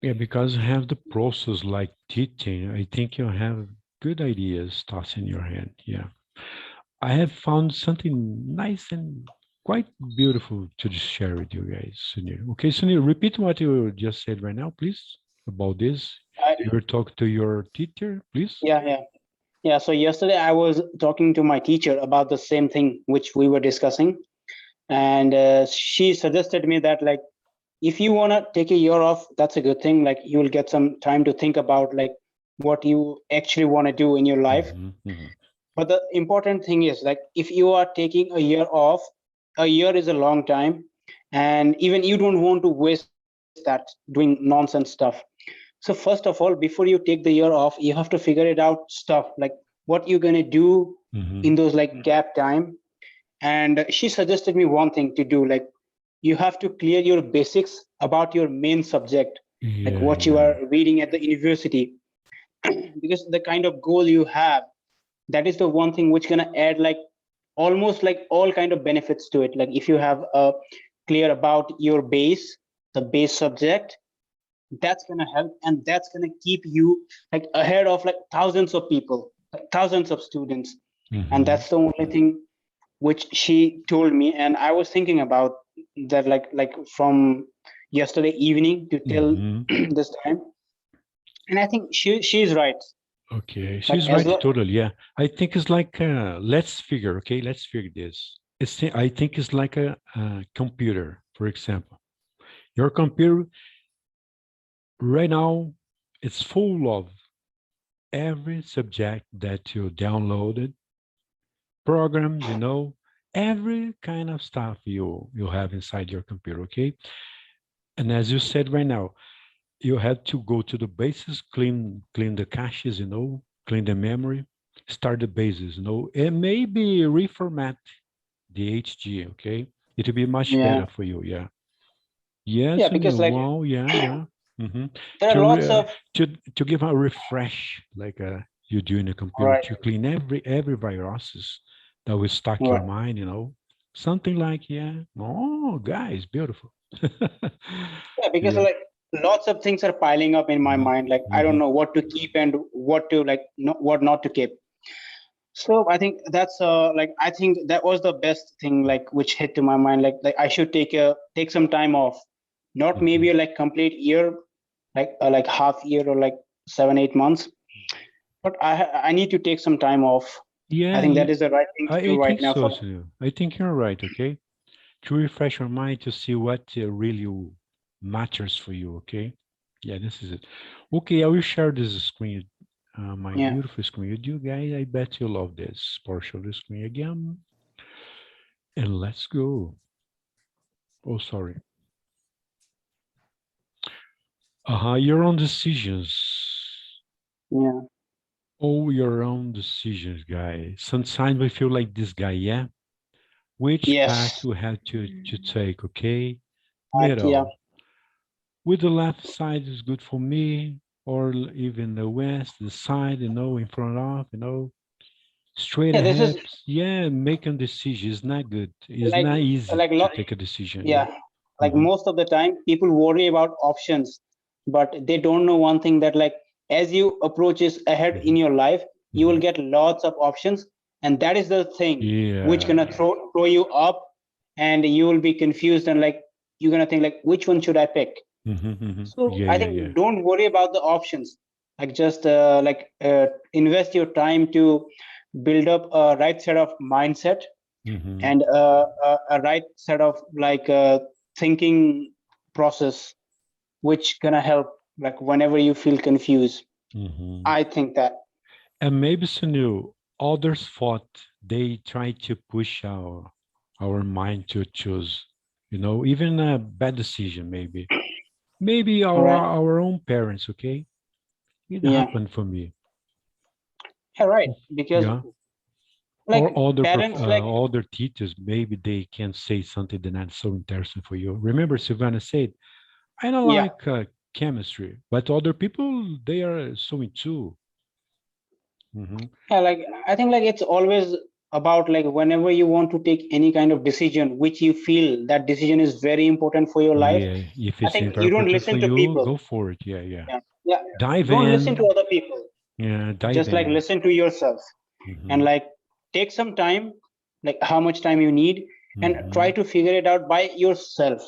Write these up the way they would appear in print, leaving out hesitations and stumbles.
Yeah, because you have the process like teaching. I think you have good ideas tossed in your head. Yeah. I have found something nice and quite beautiful to just share with you guys, Sunil. Okay, Sunil, repeat what you just said right now, please, about this. I, You were talking to your teacher, please. yeah, yeah. Yeah, so yesterday I was talking to my teacher about the same thing which we were discussing, and she suggested me that like if you want to take a year off, that's a good thing. Like you will get some time to think about like what you actually want to do in your life. Hmm. Hmm. But the important thing is like if you are taking a year off, a year is a long time, and even you don't want to waste that doing nonsense stuff. So first of all, before you take the year off, you have to figure it out stuff like what you're gonna do Hmm. in those like gap time. And she suggested me one thing to do, like you have to clear your basics about your main subject, like Yeah, what you yeah. are reading at the university, because the kind of goal you have, that is the one thing which gonna add like almost like all kind of benefits to it. Like if you have clear about your base, the base subject, that's going to help, and that's going to keep you like ahead of like thousands of people, like thousands of students. And Hmm. that's the only thing which she told me, and I was thinking about that like from yesterday evening to till Hmm. this time. And I think she's right. Okay, Like she's as right, long, totally. Yeah, I think it's like let's figure. Okay, let's figure this. I think it's like a computer, for example. Your computer right now, it's full of every subject that you downloaded, programs, every kind of stuff you have inside your computer. Okay, and as you said right now, you had to go to the bases, clean the caches, clean the memory, start the bases, and maybe reformat the HG. Okay, it'll be much yeah, better for you. Yeah. Yes, yeah, and you because like wow, yeah, yeah. Hmm. there are To lots of, to give a refresh, like you do in a computer, right, to clean every viruses that will stuck your right. mind, something like yeah. Oh, guys, beautiful. Yeah, because Yeah. like lots of things are piling up in my Hmm. mind. Like I don't Hmm. know what to keep and what to like, what not to keep. So I think that's like I think that was the best thing like which hit to my mind. Like I should take some time off, not Hmm. maybe like complete year, like half year or like 7 8 months, but I need to take some time off. I Yeah, think that is the right thing to I do right think now so, for. too. I think you're right. Okay, to refresh your mind to see what really matters for you. Okay. Yeah, this is it. Okay, I will share this screen, my Yeah. beautiful screen with you guys. I bet you love this. Partial the screen again, and let's go. Oh, sorry. Your own decisions. Yeah. Oh, your own decisions, guys. Sometimes we feel like this guy, yeah? Which path Yes. we have to take, okay? Yeah. Middle. With the left side is good for me, or even the west, the side, in front of, straight Yeah. This is ahead. Yeah, making decisions is not good. It's like not easy like to lot. take a decision. Yeah. Yeah. Like Hmm. most of the time, people worry about options, but they don't know one thing, that like as you approaches ahead Hmm. in your life, you will Hmm. get lots of options, and that is the thing which Yeah. gonna throw you up, and you will be confused, and like you're gonna think like which one should I pick. Hmm. Hmm. So Yeah, I yeah, yeah. think don't worry about the options. Like just invest your time to build up a right set of mindset, Hmm. and a right set of like thinking process, which gonna help like whenever you feel confused. Hmm. I think that. And maybe Sunil, others thought they try to push our mind to choose, even a bad decision, maybe. Maybe All right. our own parents, okay? It Yeah. happened for me. Yeah, right, because Yeah. like Or parents like, other teachers, maybe they can say something that's not so interesting for you. Remember, Savannah said, I don't yeah, like chemistry, but other people, they are so into. Hmm. yeah, like I think like it's always about like whenever you want to take any kind of decision, which you feel that decision is very important for your life, Yeah, if I it's think very you don't important for listen to you, people. go for it. Yeah, yeah. Yeah, yeah. Dive Don't listen in. to other people. Yeah, dive Just like in. listen to yourself and like take some time, like how much time you need, and try to figure it out by yourself.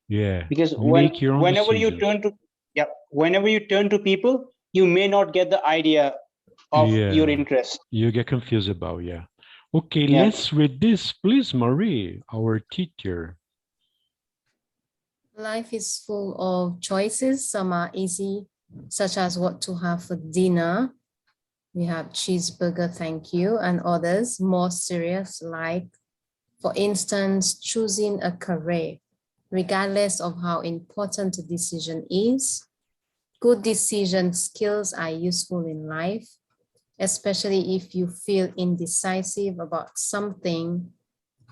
Yeah, Because make your own whenever you decisions. turn to whenever you turn to people, you may not get the idea of your Yeah, interest. you get confused about, yeah. Okay, Yeah. let's read this, please, Marie, our teacher. Life is full of choices. Some are easy, such as what to have for dinner. We have cheeseburger, thank you, and others more serious, like, for instance, choosing a career. Regardless of how important a decision is, good decision skills are useful in life, especially if you feel indecisive about something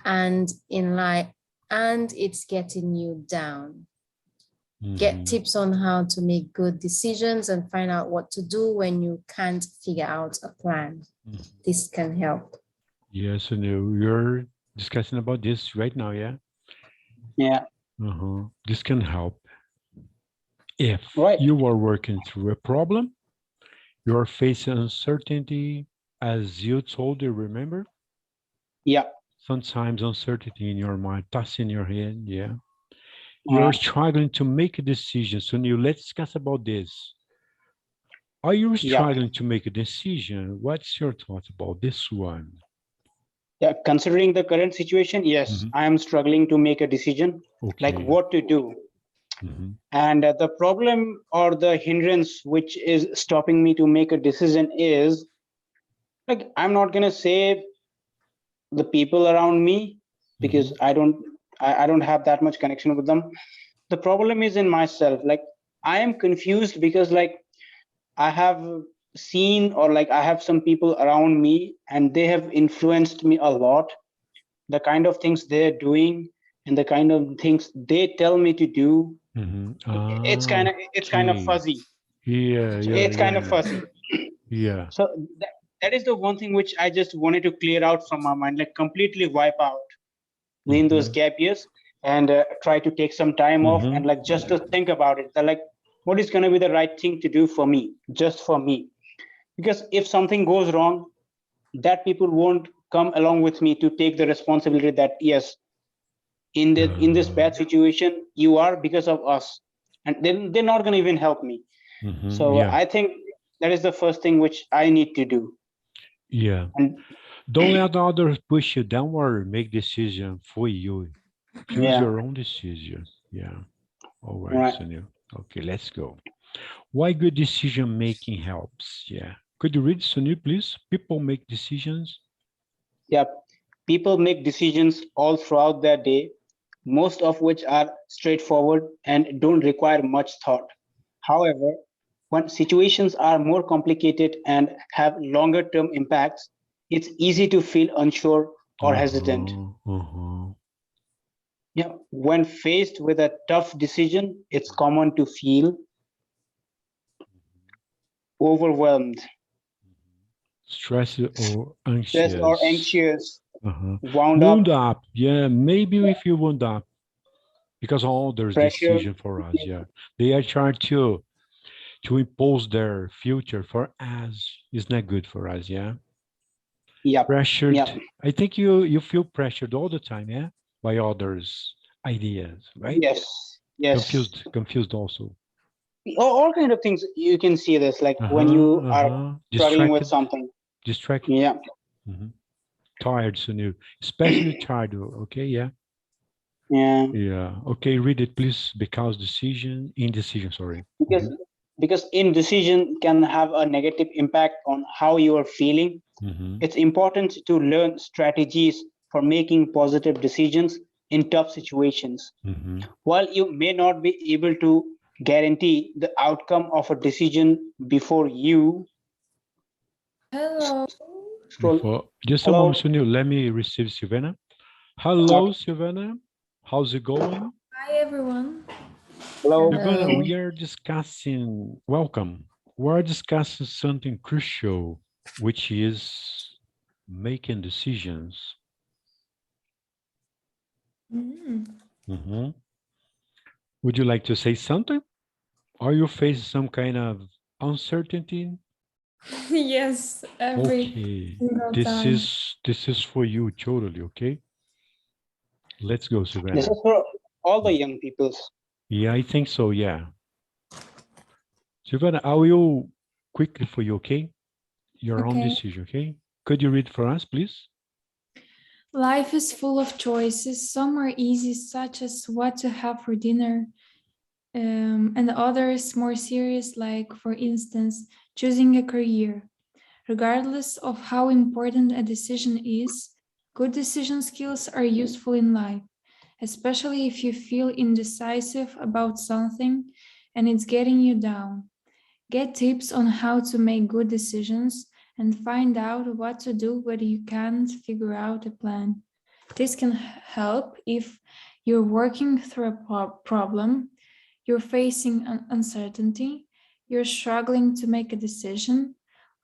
and in life and it's getting you down. Get tips on how to make good decisions and find out what to do when you can't figure out a plan. This can help. Yes, and you're discussing about this right now, yeah? Yeah. This can help. If Right. you are working through a problem, you are facing uncertainty, as you told you, remember? Yeah. Sometimes uncertainty in your mind, thoughts in your head, yeah. Yeah. You're struggling to make a decision. So now let's discuss about this. Are you struggling to make a decision? What's your thought about this one? Yeah, considering the current situation, yes, I am struggling to make a decision, like what to do. And the problem or the hindrance which is stopping me to make a decision is, like, I'm not gonna say the people around me, because I don't have that much connection with them. The problem is in myself. Like, I am confused because like I have seen, or like I have some people around me and they have influenced me a lot. The kind of things they're doing and the kind of things they tell me to do, it's kind of fuzzy. Yeah, It's kind of fuzzy. yeah. So that is the one thing which I just wanted to clear out from my mind, like completely wipe out within those gap years, and try to take some time off and like just to think about it. That like, what is going to be the right thing to do for me, just for me? Because if something goes wrong, that people won't come along with me to take the responsibility that yes, in this bad situation you are because of us, and then they're not going to even help me. So Yeah. I think that is the first thing which I need to do. Yeah. And don't let others push you downward. Make decision for you. Choose your own decision. Yeah. All right, Sunil. Okay, let's go. Why good decision making helps? Yeah. Could you read, Sunil, please? People make decisions. Yeah, people make decisions all throughout their day, most of which are straightforward and don't require much thought. However, when situations are more complicated and have longer term impacts, it's easy to feel unsure or hesitant. Yeah, when faced with a tough decision, it's common to feel overwhelmed, Stressed or stressed or anxious. anxious, Wound up. Yeah, maybe if you wound up because all there's pressure. decision for us. Yeah, they are trying to impose their future for us. It's not good for us. Yeah. Yeah. Pressured. Yeah. I think you feel pressured all the time. Yeah, by others' ideas, right? Yes. Yes. Confused also. All kind of things you can see this, like when you are struggling with something. Distracted. Yeah. Tired, Sunil. Especially tired. Okay, yeah. Yeah. Yeah. Okay, read it, please. Because indecision, sorry. Because indecision can have a negative impact on how you are feeling. It's important to learn strategies for making positive decisions in tough situations. While you may not be able to guarantee the outcome of a decision before you Hello. Just a moment, Sunil. Let me receive Silvana. Hello, Silvana. How's it going? Hi, everyone. Hello. Silvana, we are discussing, welcome. We're discussing something crucial, which is making decisions. Mhm. Would you like to say something? Are you facing some kind of uncertainty? Yes, every Okay, single this time. is for you totally, okay? Let's go, This Savannah. is for all the young peoples. Yeah, I think so, yeah. Savannah, I will quickly for you, okay? Your own Okay. decision, okay? Could you read for us, please? Life is full of choices. Some are easy, such as what to have for dinner, and others more serious, like, for instance, choosing a career. Regardless of how important a decision is, good decision skills are useful in life, especially if you feel indecisive about something and it's getting you down. Get tips on how to make good decisions and find out what to do when you can't figure out a plan. This can help if you're working through a problem, you're facing an uncertainty, you're struggling to make a decision.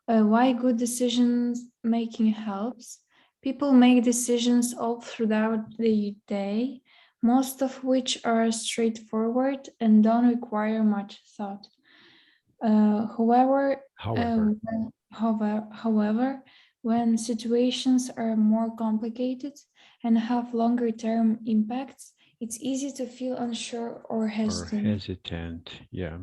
Why good decisions making helps. People make decisions all throughout the day, most of which are straightforward and don't require much thought. However, However, however, when situations are more complicated and have longer term impacts, it's easy to feel unsure or or hesitant. hesitant, yeah.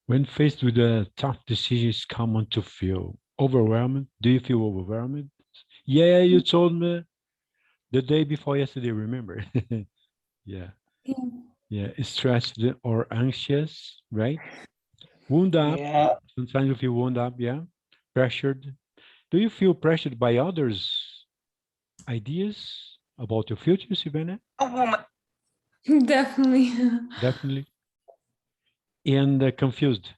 When faced with a tough decision, it's common to feel overwhelmed. Do you feel overwhelmed? Yeah, you told me the day before yesterday, remember? Yeah, Yeah. yeah, stressed or anxious, right? Wound up. Yeah, Sometimes you feel wound up, yeah. Pressured. Do you feel pressured by others' ideas about your future, Savannah? Definitely. Definitely. And confused.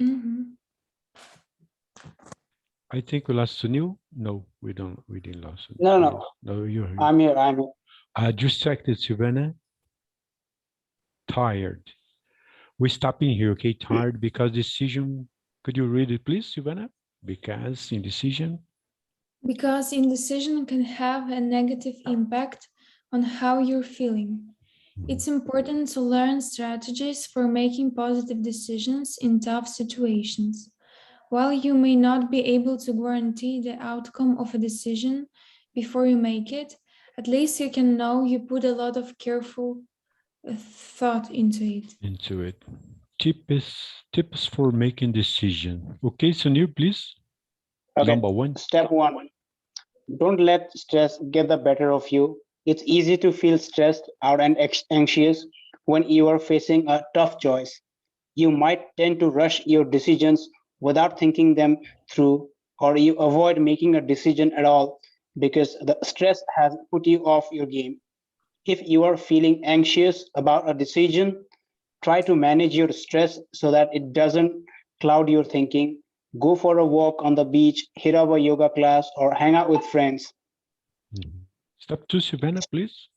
Mhm. I think we lost Sunil. No, we don't. We didn't lose. no, no, No, you're I'm here. I'm here. distracted, Savannah. Tired. We stop in here, okay? Tired because decision. Could you read it, please, Savannah? Because indecision. Because indecision can have a negative impact on how you're feeling. It's important to learn strategies for making positive decisions in tough situations. While you may not be able to guarantee the outcome of a decision before you make it, at least you can know you put a lot of careful thought into it. Into it. Tips for making decision. Okay, Sunil, please. Okay. Number one. Step one, don't let stress get the better of you. It's easy to feel stressed out and anxious when you are facing a tough choice. You might tend to rush your decisions without thinking them through, or you avoid making a decision at all because the stress has put you off your game. If you are feeling anxious about a decision, try to manage your stress so that it doesn't cloud your thinking. Go for a walk on the beach, hit up a yoga class, or hang out with friends. Step two, Savannah, please.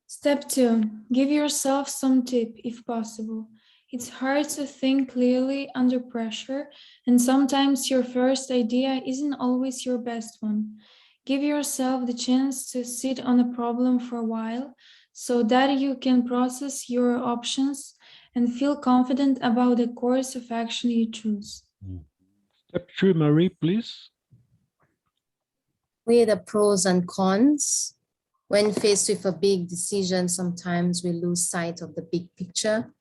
Step 2, give yourself some tip if possible. It's hard to think clearly under pressure, and sometimes your first idea isn't always your best one. Give yourself the chance to sit on a problem for a while so that you can process your options and feel confident about the course of action you choose. Step three, Marie, please. Weigh the pros and cons. When faced with a big decision, sometimes we lose sight of the big picture.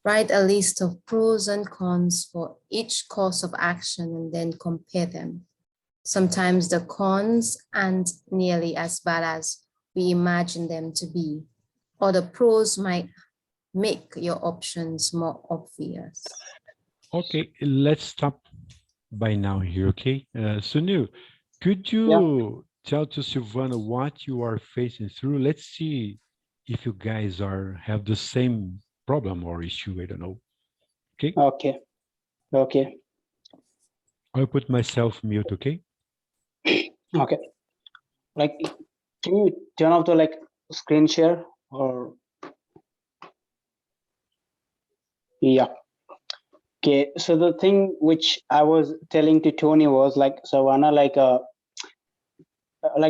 Write a list of pros and cons for each course of action and then compare them. Sometimes the cons aren't nearly as bad as we imagine them to be, or the pros might make your options more obvious. Okay, let's stop by now here, okay? Sunil, could you tell to Silvana what you are facing through? Let's see if you guys have the same problem or issue, I don't know. Okay, Okay. Okay. I'll put myself mute, okay? Okay. Like, can you turn off the screen share or yeah. Okay, so the thing which I was telling to Tony was like, Savannah, like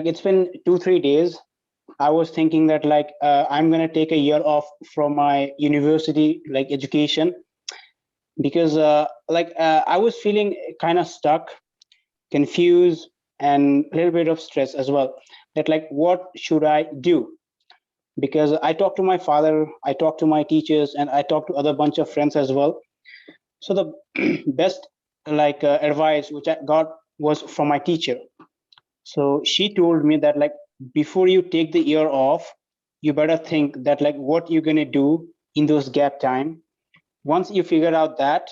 it's been 2-3 days. I was thinking that like I'm gonna take a year off from my university like education because I was feeling kind of stuck, confused, and a little bit of stress as well. That like what should I do? Because I talked to my father, I talked to my teachers, and I talked to other bunch of friends as well. So the best advice which I got was from my teacher. So she told me that like before you take the year off, you better think that like what you're gonna do in those gap time. Once you figure out that,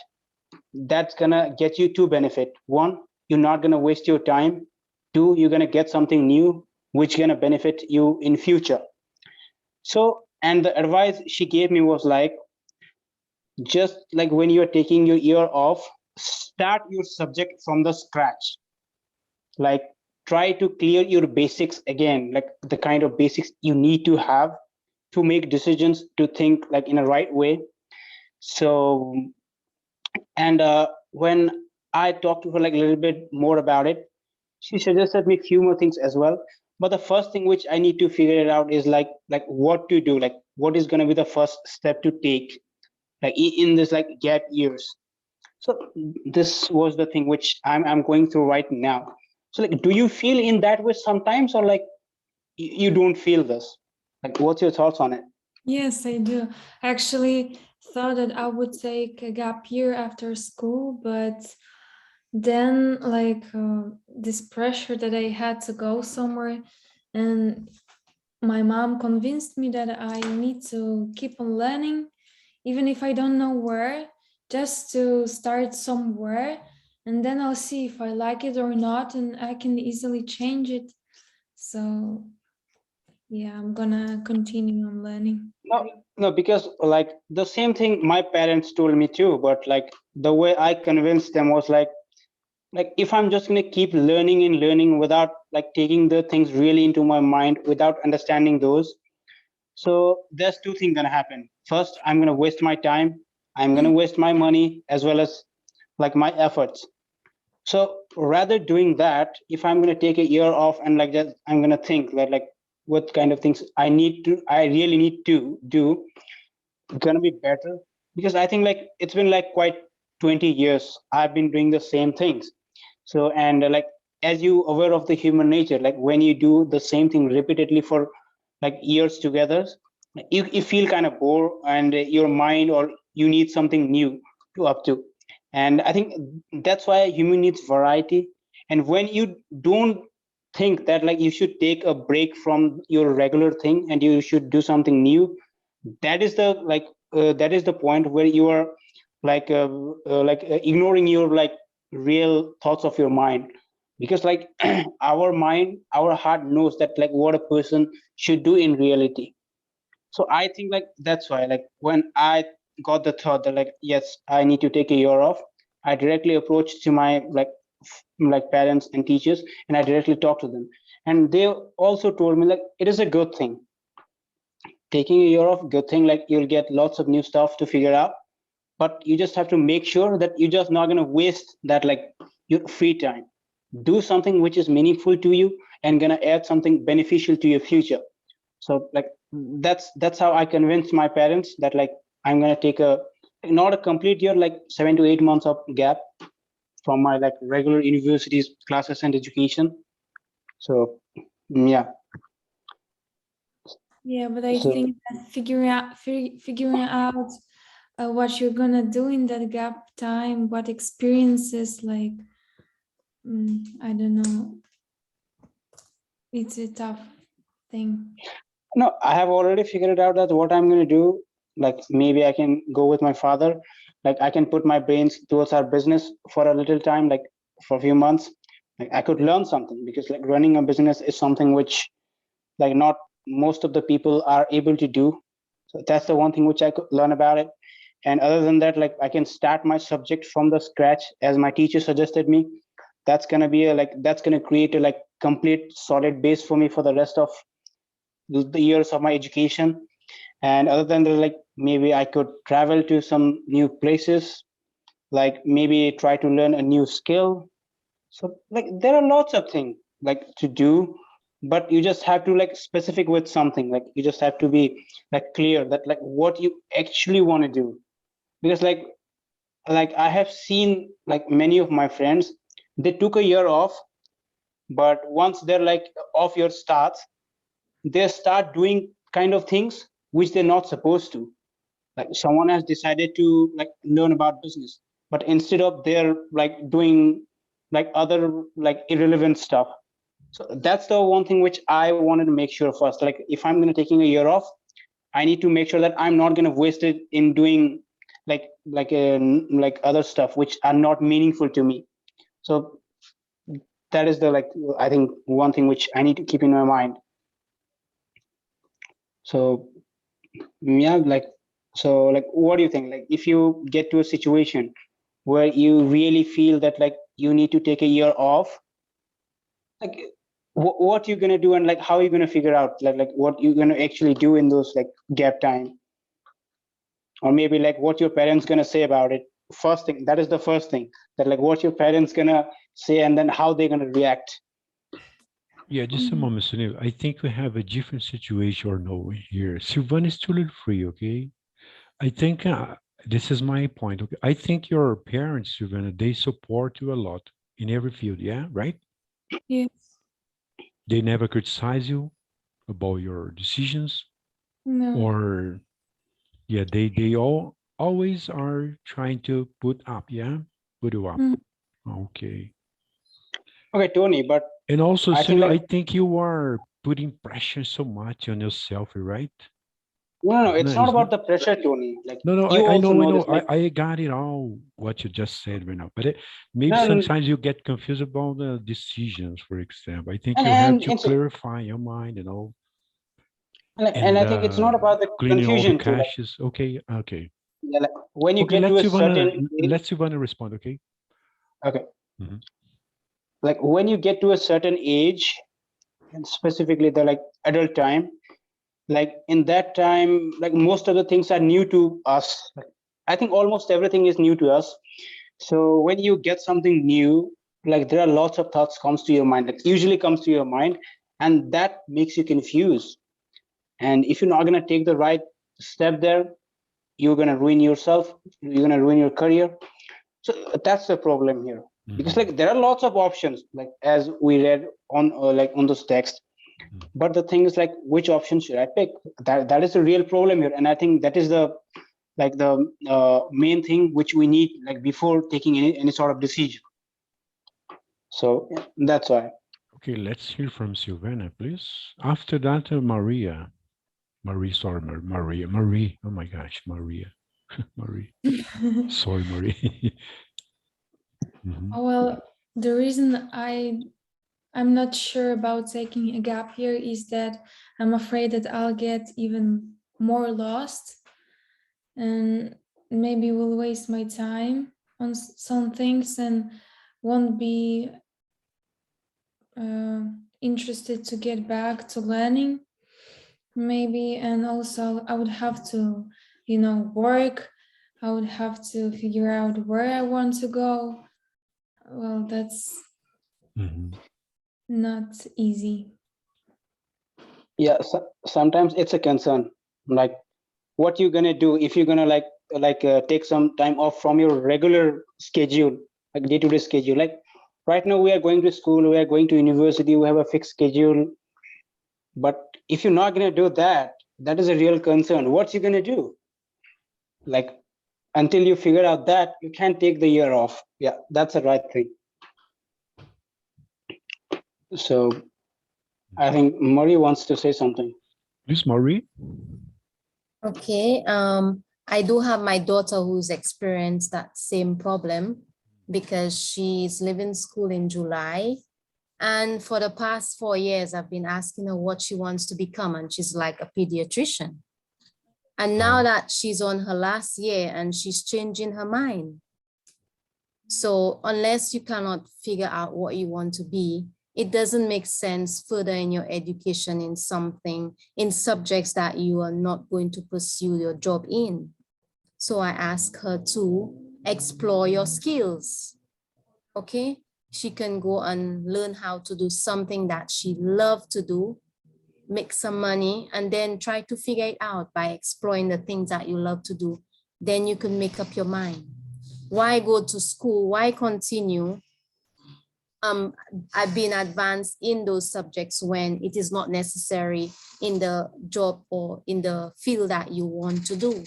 that's gonna get you two benefit. One, you're not gonna waste your time. Two, you're gonna get something new which gonna benefit you in future. So, and the advice she gave me was like, just like when you're taking your year off, start your subject from the scratch. Like try to clear your basics again, like the kind of basics you need to have to make decisions, to think like in a right way. So, and when I talked to her like a little bit more about it, she suggested me a few more things as well. But the first thing which I need to figure it out is like what to do, like what is going to be the first step to take, like in this like gap years. So this was the thing which I'm going through right now. So like, do you feel in that way sometimes, or like you don't feel this? Like, what's your thoughts on it? Yes, I do. I actually thought that I would take a gap year after school, but then this pressure that I had to go somewhere, and my mom convinced me that I need to keep on learning, even if I don't know where, just to start somewhere, and then I'll see if I like it or not, and I can easily change it. So yeah, I'm gonna continue on learning. No, no, because like the same thing my parents told me too, but like the way I convinced them was like if I'm just gonna keep learning and learning without like taking the things really into my mind, without understanding those, so there's two things gonna happen. First, I'm gonna waste my time, I'm gonna waste my money as well as like my efforts. So rather doing that, if I'm gonna take a year off and like that, I'm gonna think that like what kind of things I really need to do, gonna be better. Because I think like it's been like quite 20 years I've been doing the same things. So and like as you aware of the human nature, like when you do the same thing repeatedly for like years together, you feel kind of bored, and your mind, or you need something new to up to. And I think that's why human needs variety. And when you don't think that like you should take a break from your regular thing and you should do something new, that is the that is the point where you are ignoring your like real thoughts of your mind. Because like our mind, our heart knows that like what a person should do in reality. So I think like that's why like when I got the thought that like yes, I need to take a year off, I directly approached to my like parents and teachers, and I directly talked to them, and they also told me like it is a good thing. Taking a year off, good thing, like you'll get lots of new stuff to figure out, but you just have to make sure that you're just not going to waste that like your free time. Do something which is meaningful to you and going to add something beneficial to your future. So like that's how I convinced my parents that like I'm going to take a not a complete year, like 7 to 8 months of gap from my like regular universities classes and education. So yeah. Yeah, but I So think that figuring out what you're gonna do in that gap time, what experiences, I don't know, it's a tough thing. no, I have already figured out that what I'm going to do, like maybe I can go with my father, like I can put my brains towards our business for a little time, like for a few months. Like I could learn something, because like running a business is something which like not most of the people are able to do. So that's the one thing which I could learn about it. And other than that, like I can start my subject from the scratch as my teacher suggested me. That's gonna be that's gonna create a like complete solid base for me for the rest of the years of my education. And other than that, like maybe I could travel to some new places, like maybe try to learn a new skill. So like there are lots of things like to do, but you just have to like specific with something. Like you just have to be like clear that like what you actually want to do. Because like I have seen like many of my friends, they took a year off, but once they're like off year starts, they start doing kind of things which they're not supposed to. Like someone has decided to like learn about business, but instead of they're like doing like other like irrelevant stuff. So that's the one thing which I wanted to make sure first. Like if I'm going to taking a year off, I need to make sure that I'm not going to waste it in doing like other stuff which are not meaningful to me. So that is the like I think one thing which I need to keep in my mind. So yeah, like so like what do you think? Like if you get to a situation where you really feel that like you need to take a year off, like what you're gonna do and like how you're gonna figure out like what you're gonna actually do in those like gap time, or maybe like what your parents gonna say about it. First thing, that is the first thing, that like what your parents gonna say and then how they're gonna react. Yeah, just a moment, Sunil. I think we have a different situation or no here. Silvana is too little free, okay? I think this is my point. Okay, I think your parents, Silvana, they support you a lot in every field. Yeah, right? Yes. They never criticize you about your decisions, No. or yeah, they all always are trying to put up. Yeah, put you up. Mm. Okay. Okay, Tony, but And also, I think Sunil, I like think you are putting pressure so much on yourself, right? no, No, it's not it's not. about the pressure, Tony. Like No, you I also know, I know know. this. Like I got it all what you just said right now. But maybe no, sometimes you get confused about the decisions, for example. I think and you have and to it's clarify your mind, and and I think it's not about the cleaning all the confusion too. Like, caches. Okay, okay. yeah, like when you Okay, get to a certain age, let's you wanna respond, okay? okay, Mhm. like when you get to a certain age, and specifically the like adult time, like in that time, like most of the things are new to us. Like, I think almost everything is new to us. So when you get something new, like there are lots of thoughts comes to your mind, like usually comes to your mind, and that makes you confused. And if you're not going to take the right step there, you're going to ruin yourself, you're going to ruin your career. So that's the problem here, because Mhm. like there are lots of options, like as we read on like on this text. Mhm. But the thing is like which option should I pick? That is the real problem here, and I think that is the like the main thing which we need like before taking any sort of decision. So yeah, that's why. Okay, let's hear from Silvana, please. After that, Maria. Sorry, Maria. Marie. Oh my gosh, Maria. Marie. Sorry, Marie. Mhm. Well, the reason I'm not sure about taking a gap year is that I'm afraid that I'll get even more lost and maybe will waste my time on some things and won't be interested to get back to learning maybe. And also I would have to, work. I would have to figure out where I want to go. Well, that's Mhm. not easy. Yeah, sometimes it's a concern, like what you're gonna do if you're gonna take some time off from your regular schedule, like day-to-day schedule. Like right now we are going to school, we are going to university, we have a fixed schedule. But if you're not gonna do that, that is a real concern. What's you gonna do? Like until you figure out that, you can't take the year off. Yeah, that's the right thing. So I think Murray wants to say something. Please, Marie. Okay. I do have my daughter who's experienced that same problem because she's leaving school in July. And for the past 4 years, I've been asking her what she wants to become, and she's like a pediatrician. And now that she's on her last year and she's changing her mind. So unless you cannot figure out what you want to be, it doesn't make sense further in your education in something, in subjects that you are not going to pursue your job in. So I asked her to explore your skills. Okay, she can go and learn how to do something that she loves to do, make some money, and then try to figure it out by exploring the things that you love to do. Then you can make up your mind. Why go to school? Why continue being advanced in those subjects when it is not necessary in the job or in the field that you want to do?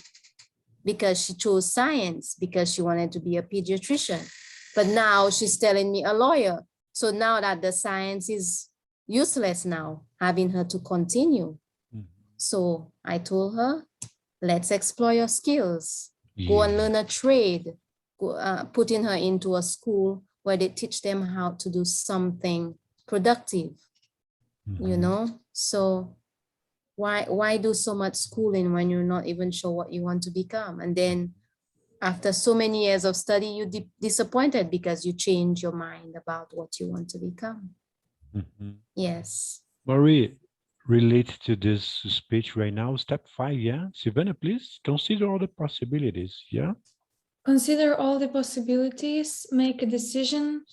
Because she chose science because she wanted to be a pediatrician. But now she's telling me a lawyer. So now that the science is useless now, having her to continue. So I told her, let's explore your skills. Go and learn a trade. Putting her into a school where they teach them how to do something productive, you know? So why do so much schooling when you're not even sure what you want to become? And then after so many years of study, you're disappointed because you change your mind about what you want to become. Yes. Marie, related to this speech right now, step 5, yeah? Silvana, please consider all the possibilities, yeah? Consider all the possibilities, make a decision.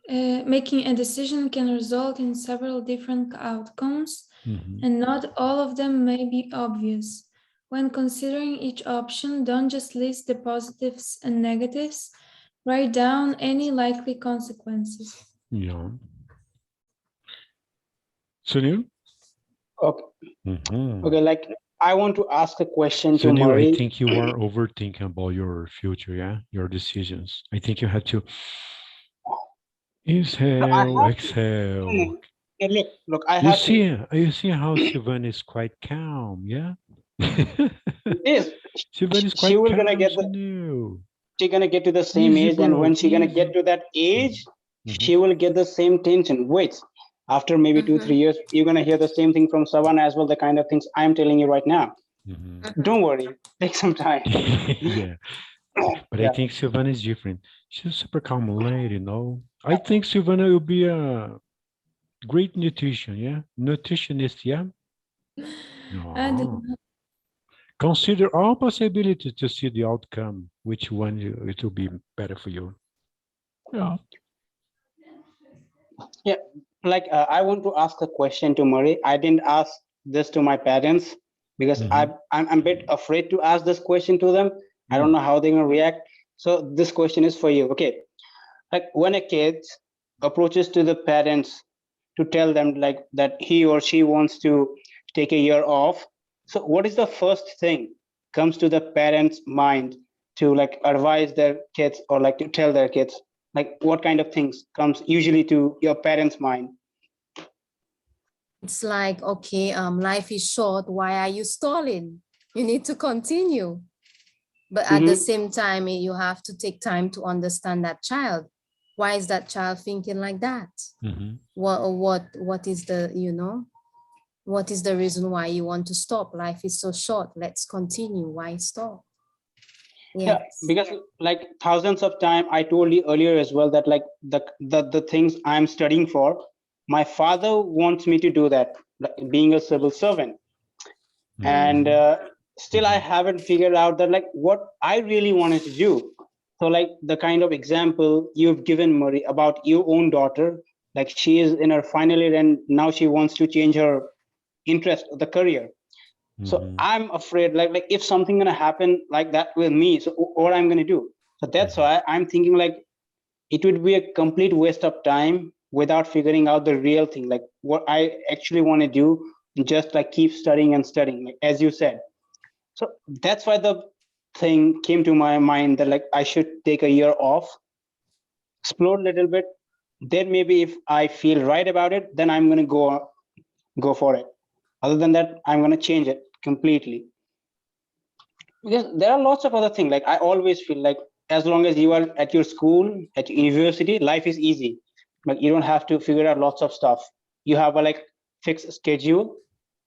Making a decision can result in several different outcomes, and not all of them may be obvious. When considering each option, don't just list the positives and negatives, write down any likely consequences. Yeah. Sunil? Okay. Okay, like I want to ask a question to Sunil, Marie. I think you are overthinking about your future, yeah? Your decisions. I think you had to inhale, exhale. Look, I You have to. you see how Silvana is quite calm, yeah? Is Silvana is she quite will calm, gonna get the Sunil. she gonna get to the same Easy, age, and bro, when she gonna get easy. to that age, she will get the same tension. Wait, after maybe 2-3 years, you're gonna hear the same thing from Savannah as well. The kind of things I'm telling you right now. Don't worry, take some time. Yeah, but I think Silvana is different. She's a super calm lady, you know. I think Silvana will be a great nutrition, yeah? Nutritionist, yeah? No. Consider all possibilities to see the outcome, which one it will be better for you. Yeah. Yeah, like I want to ask a question to Marie. I didn't ask this to my parents because I'm a bit afraid to ask this question to them. I don't know how they're gonna react. So this question is for you. Okay, like when a kid approaches to the parents to tell them like that he or she wants to take a year off, so what is the first thing comes to the parents' mind to like advise their kids or like to tell their kids? Like what kind of things comes usually to your parents' mind? It's like, okay, life is short. Why are you stalling? You need to continue. But at the same time, you have to take time to understand that child. Why is that child thinking like that? What is the, you know, what is the reason why you want to stop? Life is so short. Let's continue. Why stop? Yeah, because like thousands of times I told you earlier as well that like the things I'm studying for, my father wants me to do that, like being a civil servant. And still I haven't figured out that like what I really wanted to do. So like the kind of example you've given, Marie, about your own daughter, like she is in her final year and now she wants to change her interest, the career. So I'm afraid like if something gonna happen like that with me, so what I'm gonna do? So that's why I'm thinking like it would be a complete waste of time without figuring out the real thing, like what I actually want to do, just like keep studying and studying, like, as you said. So that's why the thing came to my mind that like I should take a year off, explore a little bit. Then maybe if I feel right about it, then I'm gonna go for it. Other than that, I'm gonna change it completely. Because there are lots of other things. Like I always feel like as long as you are at your school, at your university, life is easy. Like you don't have to figure out lots of stuff. You have a like fixed schedule,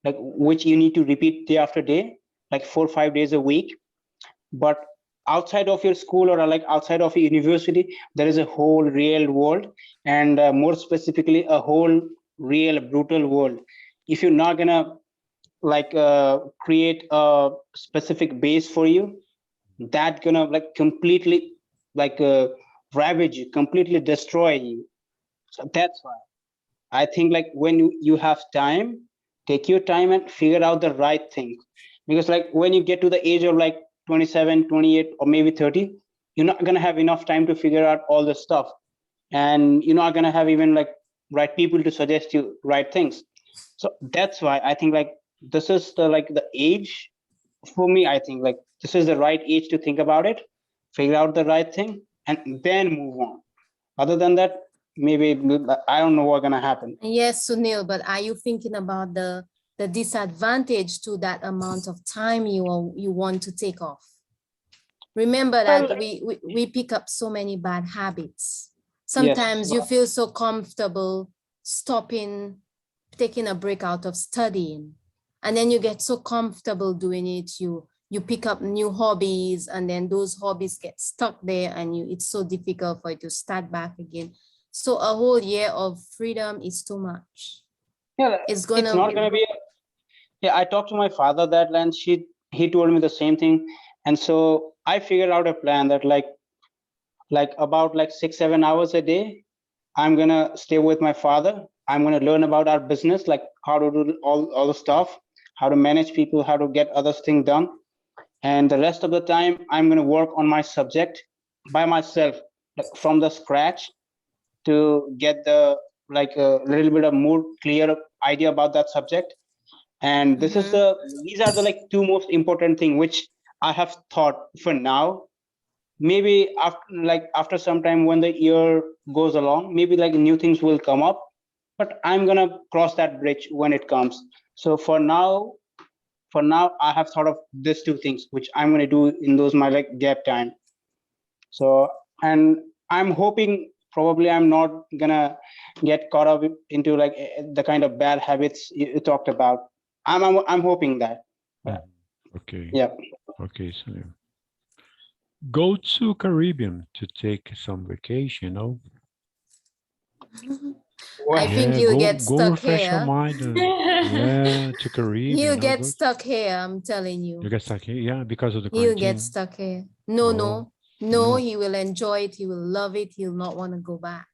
like which you need to repeat day after day, like 4 or 5 days a week. But outside of your school or like outside of your university, there is a whole real world, and more specifically, a whole real brutal world. If you're not gonna like create a specific base for you, that gonna like completely like ravage you, completely destroy you. So that's why I think like when you have time, take your time and figure out the right thing. Because like when you get to the age of like 27, 28, or maybe 30, you're not gonna have enough time to figure out all this stuff. And you're not gonna have even like right people to suggest you right things. So that's why I think like this is the age for me. I think like this is the right age to think about it, figure out the right thing, and then move on. Other than that, maybe I don't know what's gonna happen. Yes, Sunil, but are you thinking about the disadvantage to that amount of time you want to take off? Remember that Well, we pick up so many bad habits. yes. Sometimes you feel so comfortable stopping, taking a break out of studying, and then you get so comfortable doing it. You pick up new hobbies, and then those hobbies get stuck there, and it's so difficult for you to start back again. So a whole year of freedom is too much. Yeah, It's it's not gonna be. Yeah, I talked to my father that, and he told me the same thing, and so I figured out a plan that like about like 6-7 hours a day, I'm gonna stay with my father. I'm gonna learn about our business, like how to do all the stuff, how to manage people, how to get other things done, and the rest of the time I'm gonna work on my subject by myself, like from the scratch, to get the like a little bit of more clear idea about that subject. And this is these are the like two most important thing which I have thought for now. Maybe after some time when the year goes along, maybe like new things will come up, but I'm gonna cross that bridge when it comes. So for now I have thought of these two things which I'm gonna do in those my like gap time. So, and I'm hoping probably I'm not gonna get caught up into like the kind of bad habits you talked about. I'm hoping that. Okay. Yeah. Okay. So go to Caribbean to take some vacation. No. I think you'll get go stuck refresh your here. mind. Yeah, to Caribbean. He'll no, get go- stuck here, I'm telling you. You get stuck here. Yeah, because of the He'll quarantine. get stuck here. No, Oh, no, he will enjoy it. He will love it. He'll not want to go back.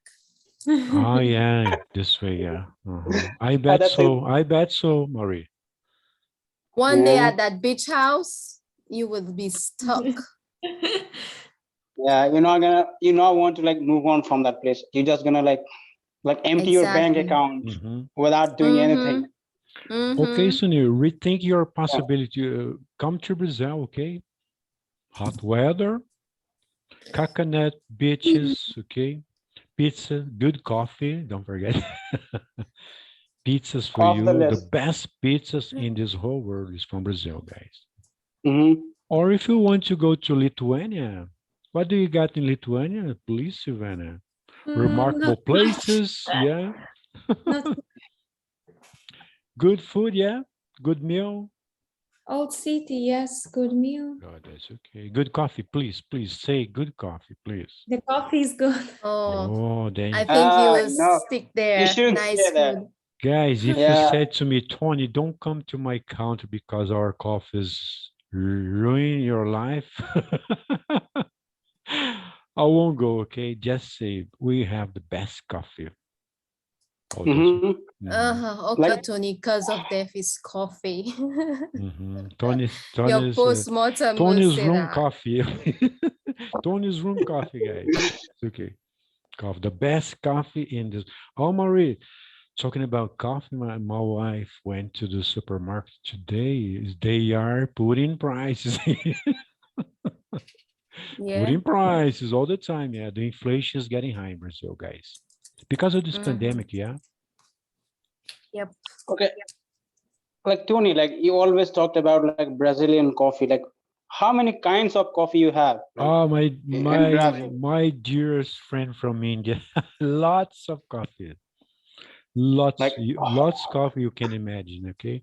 Oh yeah, this way. Yeah. I bet That's so. I bet so, Marie. One day Yeah. at that beach house, you will be stuck. Yeah, you're not want to like move on from that place. You're just gonna like empty your bank Exactly. account Mhm. without doing anything. Okay, Mhm. Sunil, rethink your possibility. Come to Brazil, okay? Hot weather, coconut beaches, okay? Pizza, good coffee, don't forget. Pizzas for Off the you. The list. best pizzas in this whole world is from Brazil, guys. Mm-hmm. Or if you want to go to Lithuania, what do you got in Lithuania? Please, Savannah. Remarkable Not much. places, yeah. Not Good food, yeah. Good meal. Old City, yes, good meal. Oh, that's okay. Good coffee, please. Please say good coffee, please. The coffee is good. Oh, Oh, then I think you will No, stick you there. shouldn't Nice say that. food. guys, if you Yeah. said to me, Tony, don't come to my country because our coffee is ruin your life, I won't go, okay? Just say we have the best coffee. Oh, that's Mm-hmm. Okay, Like Tony, cause of death is coffee. Tony's Your postmortem will Tony's say room that. coffee. Tony's room coffee, guys. It's okay. Coffee, the best coffee in this. Oh, Marie, talking about coffee, my wife went to the supermarket today. They are putting prices. Yeah. Putting prices all the time. Yeah, the inflation is getting high in Brazil, guys. Because of this pandemic, yeah. Yep. okay, like Tony, like you always talked about like Brazilian coffee. Like how many kinds of coffee you have Oh, in Brazil? my dearest friend from India. Lots of coffee. Lots, Like lots coffee you can imagine, okay?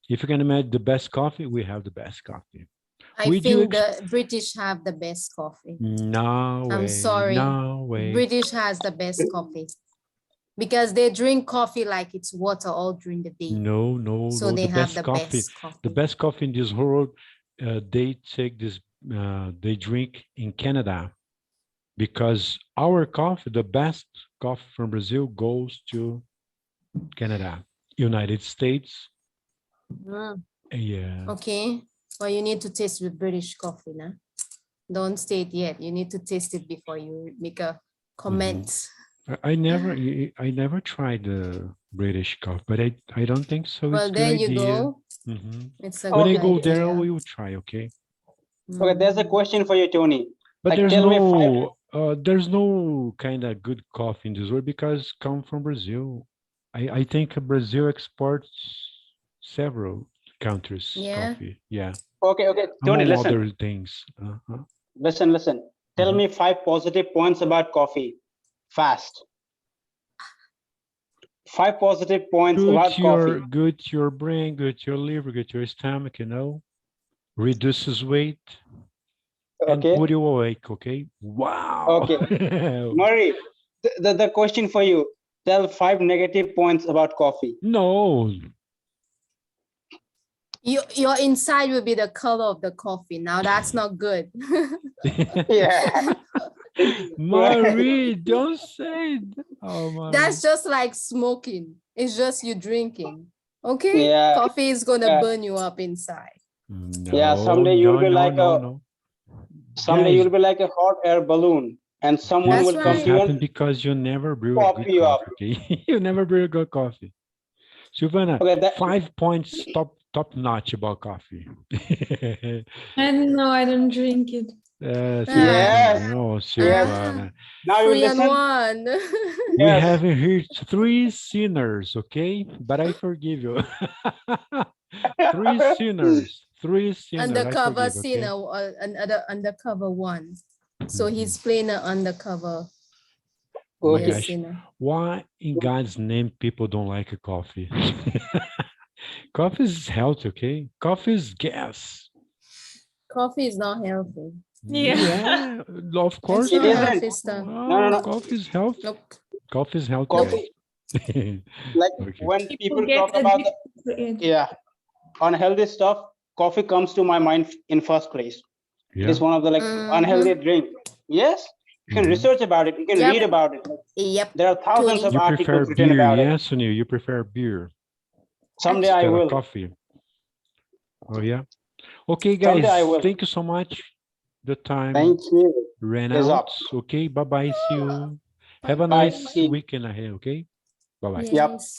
If you can imagine the best coffee, we have the best coffee. I We do think the British have the best coffee. no I'm way, sorry. no way. British has the best coffee because they drink coffee like it's water all during the day. No, So they the have best the coffee, best coffee. the best coffee in this world, they take this, they drink in Canada. because our coffee, the best coffee from Brazil, goes to Canada, United States. Mm, Yeah. okay. Well, you need to taste the British coffee now. Don't state yet. You need to taste it before you make a comment. I never tried the British coffee, but I don't think so. Well, It's a there good you idea. go. Mhm. It's a When I good go there, I idea. will try. Okay. Okay, there's a Mhm. question for you, Tony. But Like, tell me five. there's no kind of good coffee in this world because come from Brazil. I think Brazil exports several countries Yeah. coffee. Yeah, Okay, Tony, among listen, other things. Uh-huh. listen. Tell Mhm. me 5 positive points about coffee. Fast. 5 positive points about coffee. Good to your brain, good to your liver, good to your stomach. You know, reduces weight and Okay, put you awake. Okay. Wow. okay. Murray, the question for you. Tell 5 negative points about coffee. No. Your inside will be the color of the coffee. Now that's not good. Yeah. Marie, don't say it. Oh my. That's just like smoking. It's just you drinking. Okay? Yeah, Coffee is gonna yeah, burn you up inside. yeah. No, no. Someday Guys, you'll be like a hot air balloon, and someone That's will come this right. to you happened and because you never brew a pop good you up. coffee, okay? You never brew a good coffee. Silvana, Okay, that 5 points top notch about coffee. I don't know. I don't drink it. Silvana, yes, no, yes. Silvana. Now you 3-1. We Yes. have here 3 sinners, okay? But I forgive you. 3 sinners, 3 sinners. I Undercover forgive, okay? sinner, another undercover one. So Mhm. he's playing an undercover Oh my Okay. gosh, sinner. why in God's name people don't like a coffee? Coffee is healthy, okay? Coffee is gas. Coffee is not healthy. Yeah. Yeah, of It's course It not not. isn't. healthy stuff. No. Coffee is healthy. Nope. Coffee is healthy, guys. Coffee, like Okay. when People people get talk about the, addicted to it. yeah, unhealthy stuff, coffee comes to my mind in first place. It Yeah. is one of the like unhealthy drink. Yes, you can Mhm. research about it. You can Yep. read about it. Yep. There are thousands Tony. of You prefer articles written beer, about it. yes, Sunil? You prefer beer Someday I instead of will. coffee. Oh, yeah. Okay, Someday I guys. will. Thank you so much. The time Thank you. ran Is out. up. Okay, bye-bye. See you. Have a Bye. nice See. weekend ahead, okay? Bye-bye. Yep. Yes.